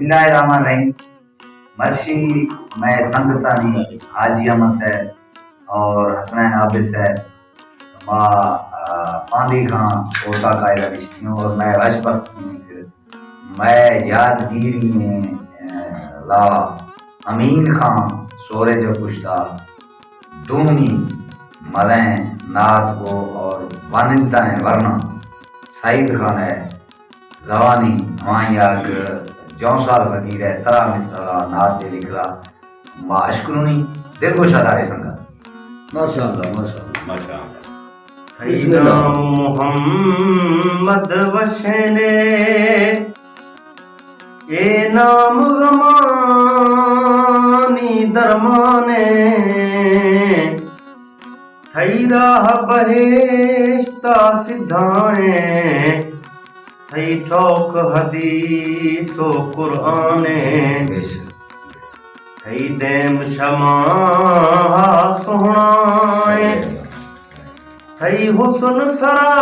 बिस्मिल्लाहिर्रहमानिर्रहीम। मर्शी मैं संगतानी हाजी अहमद है और हसनैन आबिस है। मां पांदी खां ओसा कायदा रिश्ती हूँ और मैं वशपत मैं यादगिरी ला अमीन खां सोरे जो कुश्ता दूनी मलें नात को और वानिंदा है वरना सईद खान है जवानी मायाक जौसाल फकीर है तरा मिसरा नात दे लिखला माशकुरुनी दिल को शदारे संगत माशाअल्लाह माशाअल्लाह माशाअल्लाह। सैयदना मोहम्मद वशने ए नाम गमानी दरमाने थई राह बहेश्ता सिधाएं थई ठोक हदीसो कुराने थई देम शमा सोहणाए थई हुस्न सरा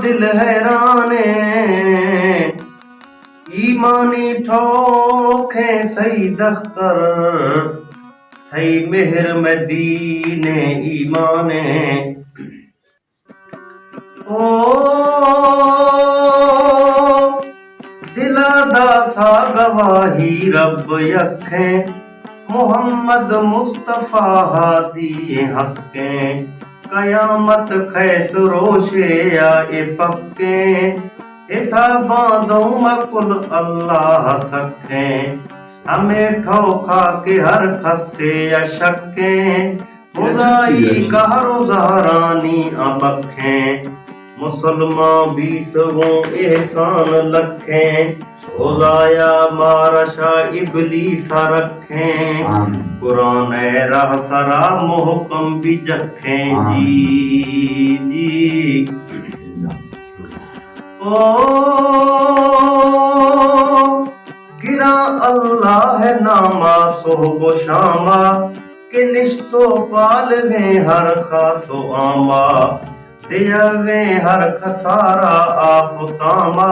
दिल हैराने ईमानी ठोखे सही दख्तर थई मेहर मदीने ईमाने ओ दिलादा सा गवाही रब यखें मोहम्मद मुस्तफा हादी हक़ें कयामत खैस रोशे या ए पक्के हिसाबा दो मकुल अल्लाह सखें हमें ठोखा के हर खस्से अशक्के खुदाई का रोज़ारानी अबखें मुसलमान भी सगों एहसान लखें खुदाया मारशा इबलीसा रखें कुरान राह सरा मोहकम भी जखें जी जी ओ गिरा अल्लाह नामा सोहबो शामा के निश्तो पाल गए हर खासो आमा दिया गए हर खसारा आफतामा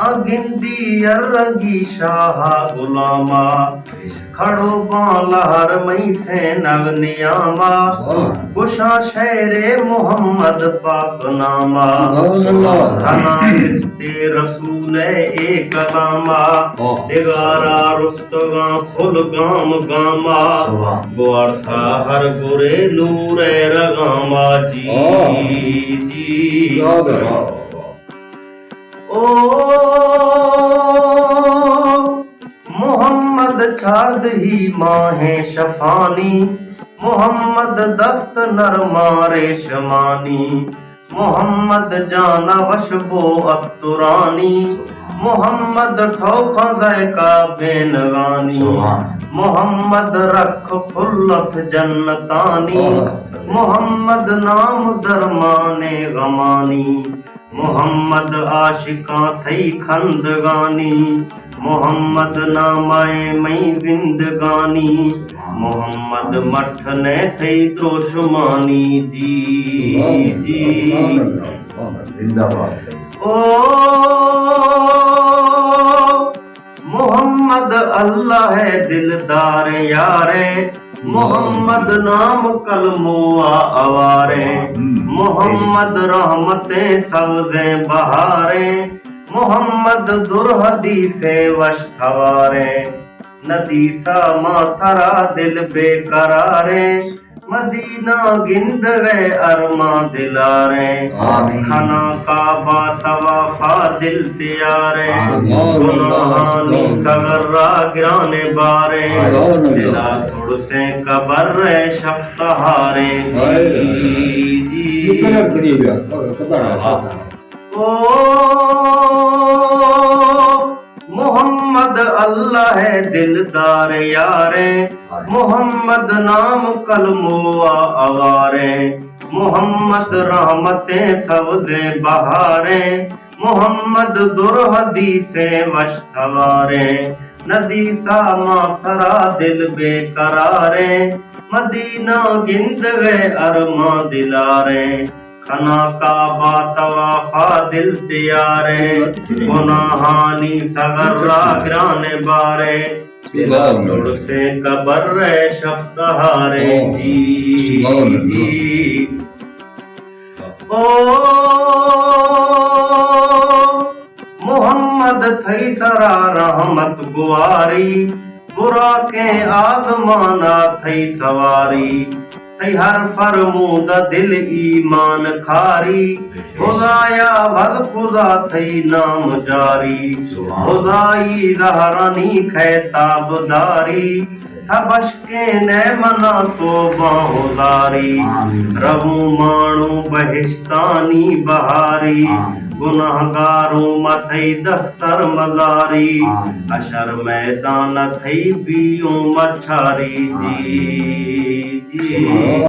अगिंदी रंगी शाह गुलामा खड़ो बालहर मई से नग नियामा गुशा शेरे मोहम्मद पाक नामा खना मिफ्ते रसूल ए कलामा दिगारा रुस्तगा फुल गाम गामा गुआर सा हर गुरे नूर रगामा जी जी ओ मोहम्मद छाद ही माहे शफानी मोहम्मद दस्त नर मारे शमानी मोहम्मद जाना वशबो अतुरानी मोहम्मद ठोखा ज़ैका बेनगानी मोहम्मद रख फुल्लत जन्नतानी मोहम्मद नाम दरमाने गमानी मोहम्मद आशिका थई खंदगानी मोहम्मद नामाए मई जिंदगानी मोहम्मद मठ ने थई द्रोशमानी जी जी जिंदाबाद। ओ मोहम्मद अल्लाह है दिलदार यारे मोहम्मद नाम कलमोआ अवारे मोहम्मद रहमतें सबज़े बहारे मोहम्मद दुरहदी से वशथवारे नदीसा माथरा दिल बेकरारे मदीना गिंद गए अरमा दिलारे खाना काबा तवाफा दिल त्यारे गुनाहानी सगर्रा गिराने बारे दिला थोड़ से कबर शफ्तहारे जी जी ओ मोहम्मद अल्लाह है दिलदार यारे मोहम्मद नाम कलमोआ अवारे मोहम्मद रहमतें सबज़े बहारे मोहम्मद दुरहदी से वशथवारे नदीसा माथरा दिल बेकरारे मदीना गिंद गए अरमा दिलारे खना का बातवाफा दिल तैयारे गुनाहानी सगर्रा ग्राने बारे सिलातुर से कबर रे शफ्तहारे जी जी ओ मोहम्मद थई सरा रहमत गुआरी बुरा के आजमाना थई सवारी थई हर फरमूद दिल ईमान खारी खुदाया भल खुदा थई नाम जारी खुदाई जहरानी खैताबदारी थबश के ने मना तो बाहुदारी रबू माणू बहिश्तानी बहारी गुनाहगारों मसई दफ्तर मजारी अशर मैदान थई बियो मछारी जी जी